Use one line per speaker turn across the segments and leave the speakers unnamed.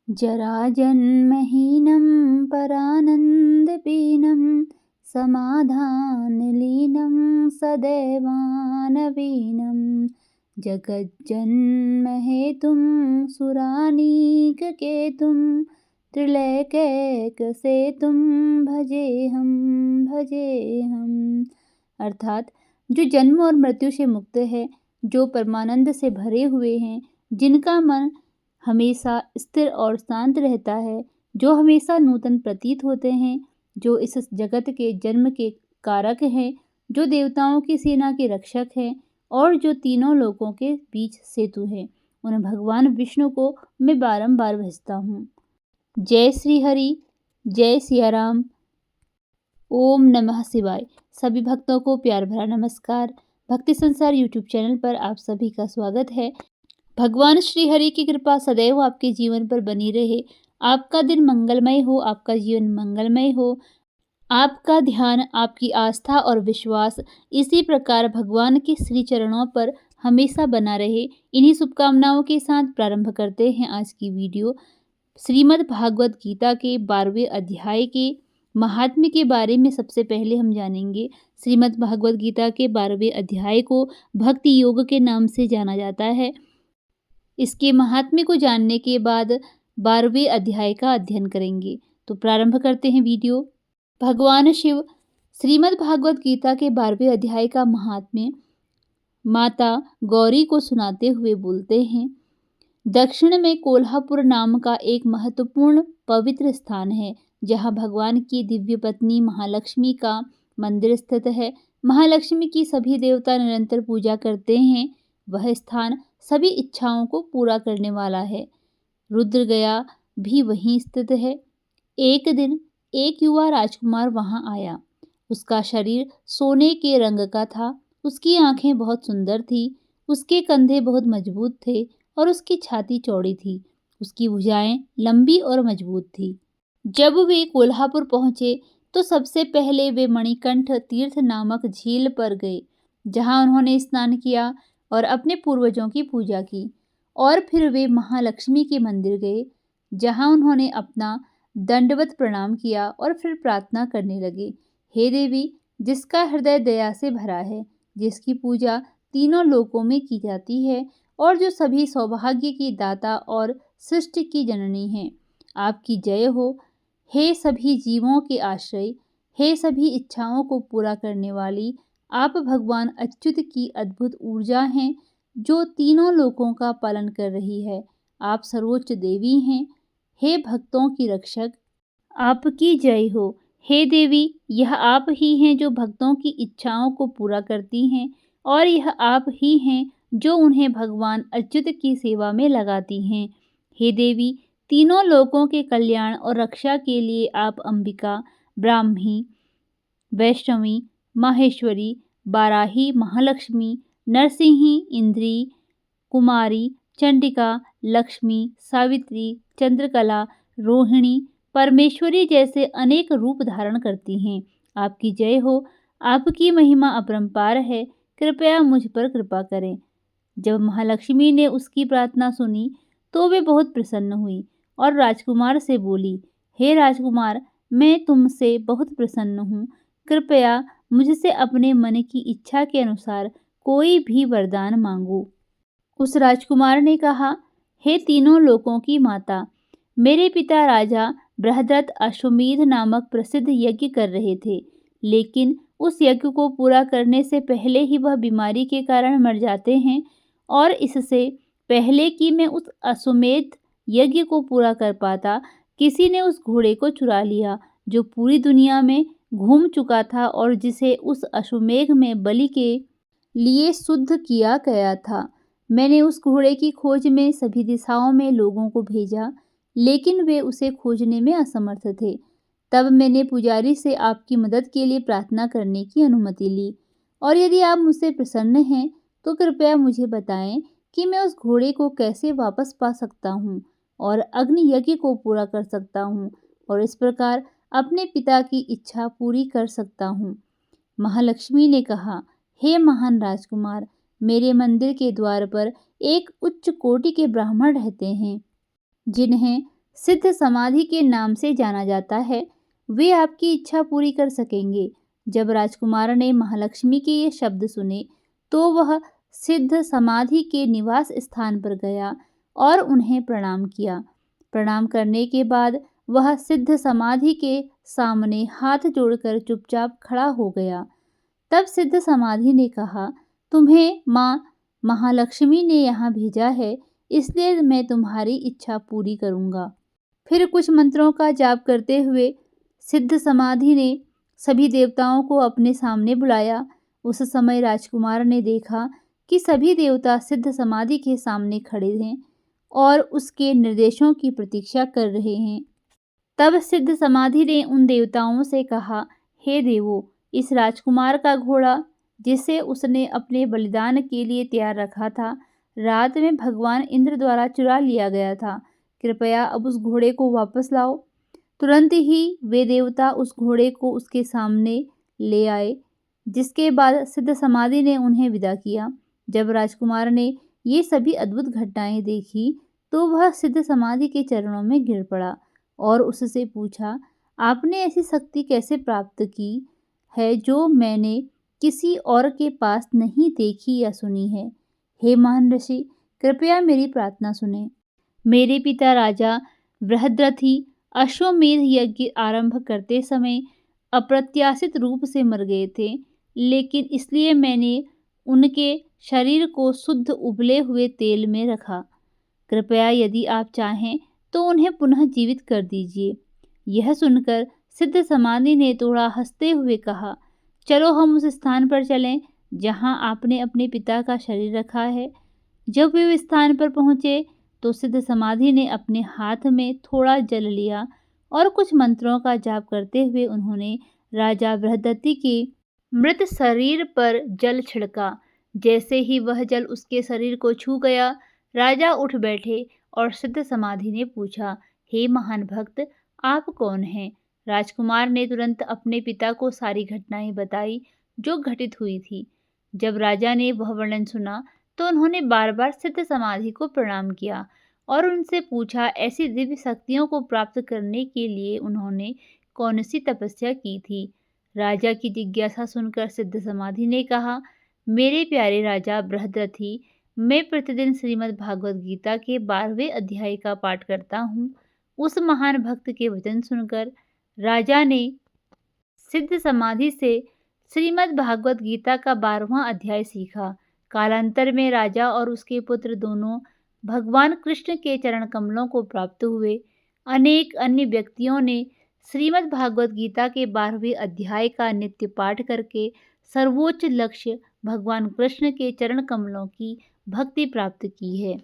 जराजन्महीनं परानन्दपीनं समाधानलीनं सदैवानवीनं जगज्जन्महेतुं सुरानीककेतुं त्रिलोकैकसेतुं भजेऽहम्। अर्थात जो जन्म और मृत्यु से मुक्त है, जो परमानंद से भरे हुए हैं, जिनका मन हमेशा स्थिर और शांत रहता है, जो हमेशा नूतन प्रतीत होते हैं, जो इस जगत के जन्म के कारक हैं, जो देवताओं की सेना के रक्षक हैं और जो तीनों लोकों के बीच सेतु हैं, उन भगवान विष्णु को मैं बारंबार भजता हूँ। जय श्री हरि, जय सिया राम, ओम नमः शिवाय। सभी भक्तों को प्यार भरा नमस्कार। भक्ति संसार यूट्यूब चैनल पर आप सभी का स्वागत है। भगवान श्री हरि की कृपा सदैव आपके जीवन पर बनी रहे। आपका दिन मंगलमय हो, आपका जीवन मंगलमय हो, आपका ध्यान, आपकी आस्था और विश्वास इसी प्रकार भगवान के श्री चरणों पर हमेशा बना रहे। इन्हीं शुभकामनाओं के साथ प्रारंभ करते हैं आज की वीडियो। श्रीमद् भागवत गीता के 12वें अध्याय के महात्म्य के बारे में सबसे पहले हम जानेंगे। श्रीमद् भागवत गीता के 12वें अध्याय को भक्ति योग के नाम से जाना जाता है। इसके महात्म्य को जानने के बाद 12वें अध्याय का अध्ययन करेंगे। तो प्रारंभ करते हैं वीडियो। भगवान शिव श्रीमद् भागवत गीता के 12वें अध्याय का महात्म्य माता गौरी को सुनाते हुए बोलते हैं। दक्षिण में कोल्हापुर नाम का एक महत्वपूर्ण पवित्र स्थान है, जहाँ भगवान की दिव्य पत्नी महालक्ष्मी का मंदिर स्थित है। महालक्ष्मी की सभी देवता निरंतर पूजा करते हैं। वह स्थान सभी इच्छाओं को पूरा करने वाला है। रुद्रगया भी वहीं स्थित है। एक दिन एक युवा राजकुमार वहां आया। उसका शरीर सोने के रंग का था। उसकी आंखें बहुत सुंदर थी, उसके कंधे बहुत मजबूत थे और उसकी छाती चौड़ी थी। उसकी भुजाएं लंबी और मजबूत थी। जब वे कोल्हापुर पहुंचे तो सबसे पहले वे मणिकंठ तीर्थ नामक झील पर गए, जहां उन्होंने स्नान किया और अपने पूर्वजों की पूजा की। और फिर वे महालक्ष्मी के मंदिर गए, जहां उन्होंने अपना दंडवत प्रणाम किया और फिर प्रार्थना करने लगे। हे देवी, जिसका हृदय दया से भरा है, जिसकी पूजा तीनों लोकों में की जाती है और जो सभी सौभाग्य की दाता और सृष्टि की जननी है, आपकी जय हो। हे सभी जीवों के आश्रय, हे सभी इच्छाओं को पूरा करने वाली, आप भगवान अच्युत की अद्भुत ऊर्जा हैं, जो तीनों लोकों का पालन कर रही है। आप सर्वोच्च देवी हैं। हे भक्तों की रक्षक, आपकी जय हो। हे देवी, यह आप ही हैं जो भक्तों की इच्छाओं को पूरा करती हैं और यह आप ही हैं जो उन्हें भगवान अच्युत की सेवा में लगाती हैं। हे देवी, तीनों लोकों के कल्याण और रक्षा के लिए आप अंबिका, ब्राह्मी, वैष्णवी, माहेश्वरी, बाराही, महालक्ष्मी, नरसिंही, इंद्री, कुमारी, चंडिका, लक्ष्मी, सावित्री, चंद्रकला, रोहिणी, परमेश्वरी जैसे अनेक रूप धारण करती हैं। आपकी जय हो। आपकी महिमा अपरंपार है। कृपया मुझ पर कृपा करें। जब महालक्ष्मी ने उसकी प्रार्थना सुनी तो वे बहुत प्रसन्न हुई और राजकुमार से बोली, हे राजकुमार, मैं तुमसे बहुत प्रसन्न हूँ। कृपया मुझसे अपने मन की इच्छा के अनुसार कोई भी वरदान मांगो। उस राजकुमार ने कहा, हे तीनों लोकों की माता, मेरे पिता राजा बृहदत्त अश्वमेध नामक प्रसिद्ध यज्ञ कर रहे थे, लेकिन उस यज्ञ को पूरा करने से पहले ही वह बीमारी के कारण मर जाते हैं और इससे पहले कि मैं उस अश्वमेध यज्ञ को पूरा कर पाता, किसी ने उस घोड़े को चुरा लिया जो पूरी दुनिया में घूम चुका था और जिसे उस अश्वमेध में बलि के लिए शुद्ध किया गया था। मैंने उस घोड़े की खोज में सभी दिशाओं में लोगों को भेजा, लेकिन वे उसे खोजने में असमर्थ थे। तब मैंने पुजारी से आपकी मदद के लिए प्रार्थना करने की अनुमति ली, और यदि आप मुझसे प्रसन्न हैं तो कृपया मुझे बताएं कि मैं उस घोड़े को कैसे वापस पा सकता हूँ और अग्नि यज्ञ को पूरा कर सकता हूँ और इस प्रकार अपने पिता की इच्छा पूरी कर सकता हूँ। महालक्ष्मी ने कहा, हे महान राजकुमार, मेरे मंदिर के द्वार पर एक उच्च कोटि के ब्राह्मण रहते हैं, जिन्हें सिद्ध समाधि के नाम से जाना जाता है, वे आपकी इच्छा पूरी कर सकेंगे। जब राजकुमार ने महालक्ष्मी के ये शब्द सुने तो वह सिद्ध समाधि के निवास स्थान पर गया और उन्हें प्रणाम किया। प्रणाम करने के बाद वह सिद्ध समाधि के सामने हाथ जोड़कर चुपचाप खड़ा हो गया। तब सिद्ध समाधि ने कहा, तुम्हें माँ महालक्ष्मी ने यहाँ भेजा है, इसलिए मैं तुम्हारी इच्छा पूरी करूँगा। फिर कुछ मंत्रों का जाप करते हुए सिद्ध समाधि ने सभी देवताओं को अपने सामने बुलाया। उस समय राजकुमार ने देखा कि सभी देवता सिद्ध समाधि के सामने खड़े हैं और उसके निर्देशों की प्रतीक्षा कर रहे हैं। तब सिद्ध समाधि ने उन देवताओं से कहा, हे देवों, इस राजकुमार का घोड़ा जिसे उसने अपने बलिदान के लिए तैयार रखा था, रात में भगवान इंद्र द्वारा चुरा लिया गया था। कृपया अब उस घोड़े को वापस लाओ। तुरंत ही वे देवता उस घोड़े को उसके सामने ले आए, जिसके बाद सिद्ध समाधि ने उन्हें विदा किया। जब राजकुमार ने ये सभी अद्भुत घटनाएं देखी तो वह सिद्ध समाधि के चरणों में गिर पड़ा और उससे पूछा, आपने ऐसी शक्ति कैसे प्राप्त की है जो मैंने किसी और के पास नहीं देखी या सुनी है? हे महान ऋषि, कृपया मेरी प्रार्थना सुने। मेरे पिता राजा बृहद्रथी अश्वमेध यज्ञ आरंभ करते समय अप्रत्याशित रूप से मर गए थे, लेकिन इसलिए मैंने उनके शरीर को शुद्ध उबले हुए तेल में रखा। कृपया यदि आप चाहें तो उन्हें पुनः जीवित कर दीजिए। यह सुनकर सिद्ध समाधि ने थोड़ा हंसते हुए कहा, चलो हम उस स्थान पर चलें जहां आपने अपने पिता का शरीर रखा है। जब वे उस स्थान पर पहुंचे तो सिद्ध समाधि ने अपने हाथ में थोड़ा जल लिया और कुछ मंत्रों का जाप करते हुए उन्होंने राजा बृहदत्ति के मृत शरीर पर जल छिड़का। जैसे ही वह जल उसके शरीर को छू गया, राजा उठ बैठे और सिद्ध समाधि ने पूछा, हे महान भक्त, आप कौन हैं? राजकुमार ने तुरंत अपने पिता को सारी घटनाएं बताई जो घटित हुई थी। जब राजा ने वह वर्णन सुना तो उन्होंने बार बार सिद्ध समाधि को प्रणाम किया और उनसे पूछा, ऐसी दिव्य शक्तियों को प्राप्त करने के लिए उन्होंने कौन सी तपस्या की थी। राजा की जिज्ञासा सुनकर सिद्ध समाधि ने कहा, मेरे प्यारे राजा बृहद्रथी, मैं प्रतिदिन श्रीमद् भागवत गीता के 12वें अध्याय का पाठ करता हूँ। उस महान भक्त के वचन सुनकर राजा ने सिद्ध समाधि से श्रीमद् भागवत गीता का 12वां अध्याय सीखा। कालांतर में राजा और उसके पुत्र दोनों भगवान कृष्ण के चरण कमलों को प्राप्त हुए। अनेक अन्य व्यक्तियों ने श्रीमद् भागवत गीता के 12वें अध्याय का नित्य पाठ करके सर्वोच्च लक्ष्य भगवान कृष्ण के चरण कमलों की भक्ति प्राप्त की है।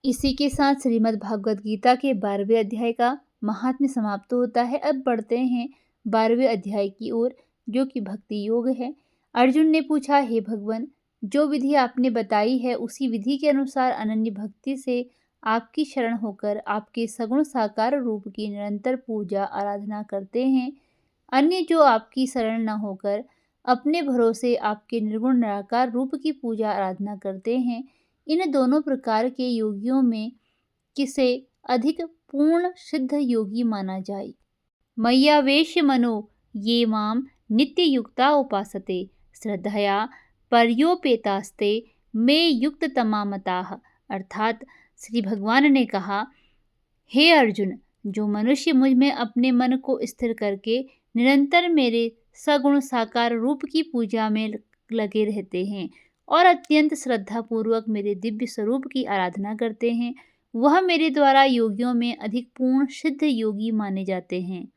इसी के साथ श्रीमद् भागवत गीता के 12वें अध्याय का महात्म्य समाप्त होता है। अब बढ़ते हैं 12वें अध्याय की ओर, जो कि भक्ति योग है। अर्जुन ने पूछा, हे भगवान, जो विधि आपने बताई है उसी विधि के अनुसार अनन्य भक्ति से आपकी शरण होकर आपके सगुण साकार रूप की निरंतर पूजा आराधना करते हैं। अन्य जो आपकी शरण न होकर अपने भरोसे आपके निर्गुण निराकार रूप की पूजा आराधना करते हैं, इन दोनों प्रकार के योगियों में किसे अधिक पूर्ण सिद्ध योगी माना जाए? मय्यावेश्य मनो ये माम नित्य युक्ता उपासते श्रद्धया पर्योपेतास्ते मे युक्त तमामताः। अर्थात श्री भगवान ने कहा, हे अर्जुन, जो मनुष्य मुझ में अपने मन को स्थिर करके निरंतर मेरे सगुण साकार रूप की पूजा में लगे रहते हैं और अत्यंत श्रद्धापूर्वक मेरे दिव्य स्वरूप की आराधना करते हैं, वह मेरे द्वारा योगियों में अधिक पूर्ण सिद्ध योगी माने जाते हैं।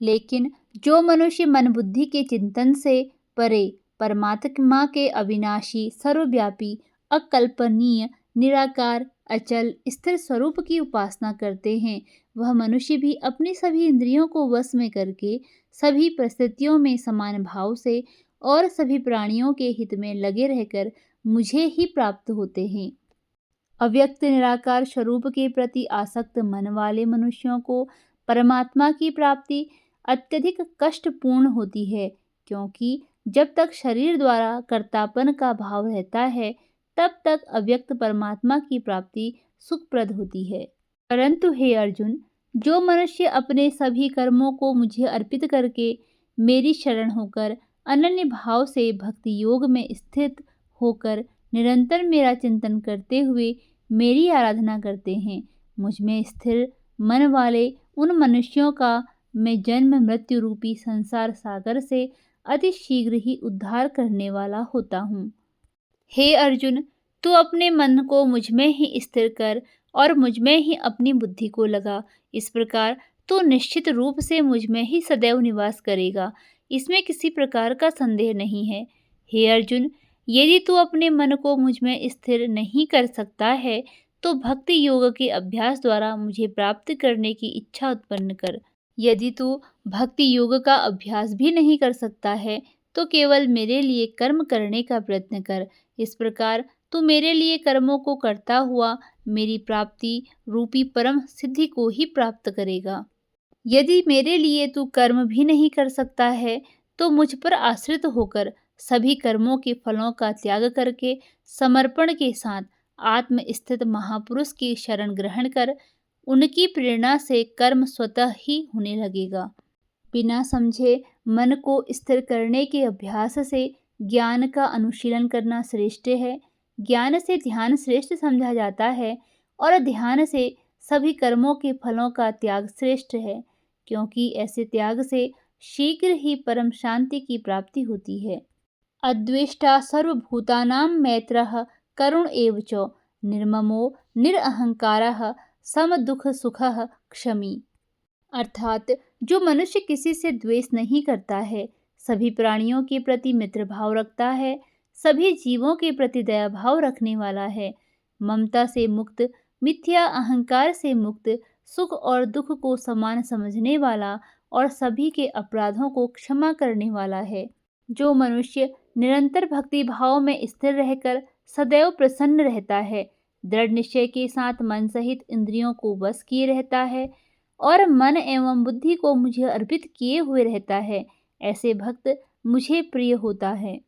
लेकिन जो मनुष्य मन बुद्धि के चिंतन से परे परमात्मा के अविनाशी, सर्वव्यापी, अकल्पनीय, निराकार, अचल, स्थिर स्वरूप की उपासना करते हैं, वह मनुष्य भी अपनी सभी इंद्रियों को वश में करके सभी परिस्थितियों में समान भाव से और सभी प्राणियों के हित में लगे रहकर मुझे ही प्राप्त होते हैं। अव्यक्त निराकार स्वरूप के प्रति आसक्त मन वाले मनुष्यों को परमात्मा की प्राप्ति अत्यधिक कष्टपूर्ण होती है, क्योंकि जब तक शरीर द्वारा कर्तापन का भाव रहता है तब तक अव्यक्त परमात्मा की प्राप्ति सुखप्रद होती है। परंतु हे अर्जुन, जो मनुष्य अपने सभी कर्मों को मुझे अर्पित करके मेरी शरण होकर अनन्य भाव से भक्ति योग में स्थित होकर निरंतर मेरा चिंतन करते हुए मेरी आराधना करते हैं, मुझ में स्थिर मन वाले उन मनुष्यों का मैं जन्म मृत्यु रूपी संसार सागर से अति शीघ्र ही उद्धार करने वाला होता हूँ। हे अर्जुन, तू अपने मन को मुझ में ही स्थिर कर और मुझ में ही अपनी बुद्धि को लगा। इस प्रकार तू निश्चित रूप से मुझ में ही सदैव निवास करेगा, इसमें किसी प्रकार का संदेह नहीं है। हे अर्जुन, यदि तू अपने मन को मुझ में स्थिर नहीं कर सकता है तो भक्ति योग के अभ्यास द्वारा मुझे प्राप्त करने की इच्छा उत्पन्न कर। यदि तू भक्ति योग का अभ्यास भी नहीं कर सकता है तो केवल मेरे लिए कर्म करने का प्रयत्न कर। इस प्रकार तू मेरे लिए कर्मों को करता हुआ मेरी प्राप्ति रूपी परम सिद्धि को ही प्राप्त करेगा। यदि मेरे लिए तू कर्म भी नहीं कर सकता है तो मुझ पर आश्रित होकर सभी कर्मों के फलों का त्याग करके समर्पण के साथ आत्म स्थित महापुरुष की शरण ग्रहण कर उनकी प्रेरणा से कर्म स्वतः ही होने लगेगा। बिना समझे मन को स्थिर करने के अभ्यास से ज्ञान का अनुशीलन करना श्रेष्ठ है। ज्ञान से ध्यान श्रेष्ठ समझा जाता है और ध्यान से सभी कर्मों के फलों का त्याग श्रेष्ठ है, क्योंकि ऐसे त्याग से शीघ्र ही परम शांति की प्राप्ति होती है। अद्वेष्टा सर्वभूतानां मैत्रः करुण एव च निर्ममो निरअहंकारः समदुःख सुखः क्षमी। अर्थात जो मनुष्य किसी से द्वेष नहीं करता है, सभी प्राणियों के प्रति मित्र भाव रखता है, सभी जीवों के प्रति दया भाव रखने वाला है, ममता से मुक्त, मिथ्या अहंकार से मुक्त, सुख और दुख को समान समझने वाला और सभी के अपराधों को क्षमा करने वाला है। जो मनुष्य निरंतर भक्ति भाव में स्थिर रहकर सदैव प्रसन्न रहता है, दृढ़ निश्चय के साथ मन सहित इंद्रियों को वश किए रहता है और मन एवं बुद्धि को मुझे अर्पित किए हुए रहता है, ऐसे भक्त मुझे प्रिय होता है।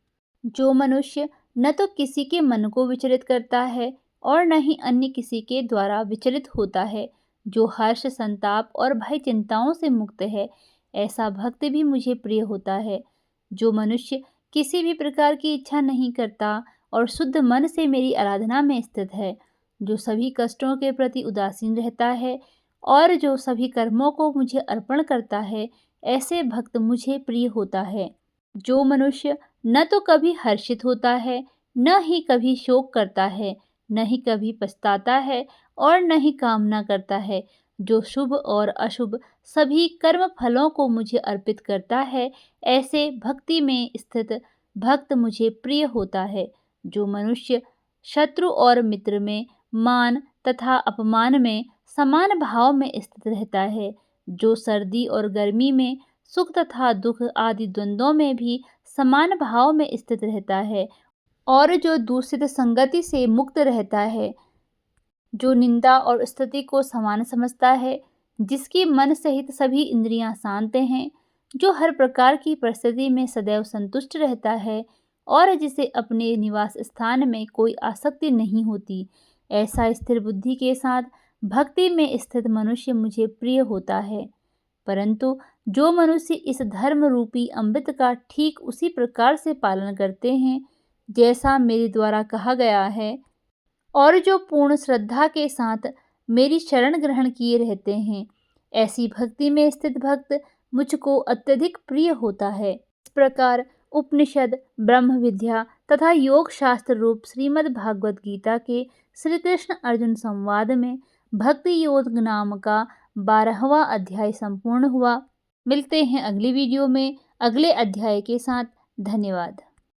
जो मनुष्य न तो किसी के मन को विचलित करता है और न ही अन्य किसी के द्वारा विचलित होता है, जो हर्ष, संताप और भय चिंताओं से मुक्त है, ऐसा भक्त भी मुझे प्रिय होता है। जो मनुष्य किसी भी प्रकार की इच्छा नहीं करता और शुद्ध मन से मेरी आराधना में स्थित है, जो सभी कष्टों के प्रति उदासीन रहता है और जो सभी कर्मों को मुझे अर्पण करता है, ऐसे भक्त मुझे प्रिय होता है। जो मनुष्य न तो कभी हर्षित होता है, न ही कभी शोक करता है, न ही कभी पछताता है और न ही कामना करता है, जो शुभ और अशुभ सभी कर्म फलों को मुझे अर्पित करता है, ऐसे भक्ति में स्थित भक्त मुझे प्रिय होता है। जो मनुष्य शत्रु और मित्र में, मान तथा अपमान में समान भाव में स्थित रहता है, जो सर्दी और गर्मी में, सुख तथा दुख आदि द्वंद्वों में भी समान भाव में स्थित रहता है और जो दूषित संगति से मुक्त रहता है, जो निंदा और स्तुति को समान समझता है, जिसकी मन सहित सभी इंद्रियां शांत हैं, जो हर प्रकार की परिस्थिति में सदैव संतुष्ट रहता है और जिसे अपने निवास स्थान में कोई आसक्ति नहीं होती, ऐसा स्थिर बुद्धि के साथ भक्ति में स्थित मनुष्य मुझे प्रिय होता है। परंतु जो मनुष्य इस धर्म रूपी अमृत का ठीक उसी प्रकार से पालन करते हैं जैसा मेरे द्वारा कहा गया है और जो पूर्ण श्रद्धा के साथ मेरी शरण ग्रहण किए रहते हैं, ऐसी भक्ति में स्थित भक्त मुझको अत्यधिक प्रिय होता है। इस प्रकार उपनिषद, ब्रह्म विद्या तथा योग शास्त्र रूप श्रीमद् भागवत गीता के श्री कृष्ण अर्जुन संवाद में भक्ति योग नाम का 12वां अध्याय संपूर्ण हुआ। मिलते हैं अगली वीडियो में अगले अध्याय के साथ। धन्यवाद।